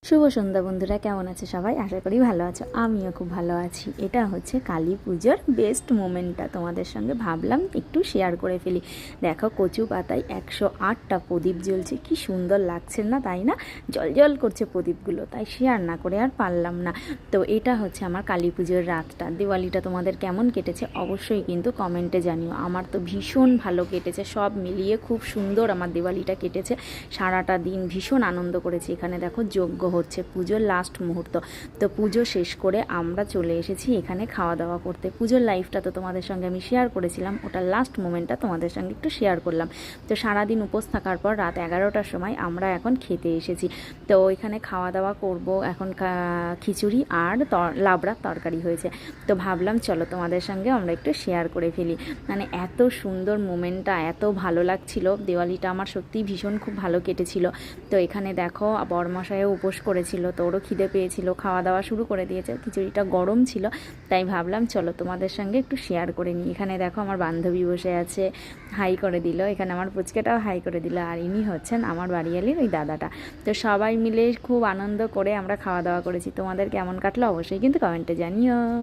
শুভ সন্ধ্যা বন্ধুরা, কেমন আছে সবাই? আশা করি ভালো আছো। আমিও খুব ভালো আছি। এটা হচ্ছে কালী পুজোর বেস্ট মোমেন্টটা তোমাদের সঙ্গে ভাবলাম একটু শেয়ার করে ফেলি। দেখো, কচু পাতায় 108টা প্রদীপ জ্বলছে, কি সুন্দর লাগছে না, তাই না? জল জল করছে প্রদীপগুলো, তাই শেয়ার না করে আর পারলাম না। তো এটা হচ্ছে আমার কালী পুজোর রাতটা। দিওয়ালিটা তোমাদের কেমন কেটেছে অবশ্যই কিন্তু কমেন্টে জানিও। আমার তো ভীষণ ভালো কেটেছে, সব মিলিয়ে খুব সুন্দর আমার দিওয়ালিটা কেটেছে। সারাটা দিন ভীষণ আনন্দ করেছি। এখানে দেখো যজ্ঞ হচ্ছে, পুজোর লাস্ট মুহূর্ত। তো পুজো শেষ করে আমরা চলে এসেছি এখানে খাওয়া দাওয়া করতে। পুজোর লাইফটা তো তোমাদের সঙ্গে আমি শেয়ার করেছিলাম, ওটার লাস্ট মোমেন্টটা তোমাদের সঙ্গে একটু শেয়ার করলাম। তো সারাদিন উপোস থাকার পর রাত 11টার সময় আমরা এখন খেতে এসেছি। তো এখানে খাওয়া দাওয়া করব এখন। খিচুড়ি আর লাবড়ার তরকারি হয়েছে। তো ভাবলাম চলো তোমাদের সঙ্গে আমরা একটু শেয়ার করে ফেলি। মানে এত সুন্দর মোমেন্টটা, এত ভালো লাগছিল। দিওয়ালিটা আমার সত্যিই ভীষণ খুব ভালো কেটেছিল। তো এখানে দেখো বরমশাইও উপোস করেছিল, তো ওরও খিদে পেয়েছিল, খাওয়া দাওয়া শুরু করে দিয়েছে। খিচুড়িটা গরম ছিল, তাই ভাবলাম চলো তোমাদের সঙ্গে একটু শেয়ার করে নিই। এখানে দেখো আমার বান্ধবী বসে আছে, হাই করে দিল। এখানে আমার পুচকেটাও হাই করে দিল। আর ইনি হচ্ছেন আমার বাড়িয়ালির ওই দাদাটা। তো সবাই মিলে খুব আনন্দ করে আমরা খাওয়া দাওয়া করেছি। তোমাদের কেমন কাটলো অবশ্যই কিন্তু কমেন্টে জানিও।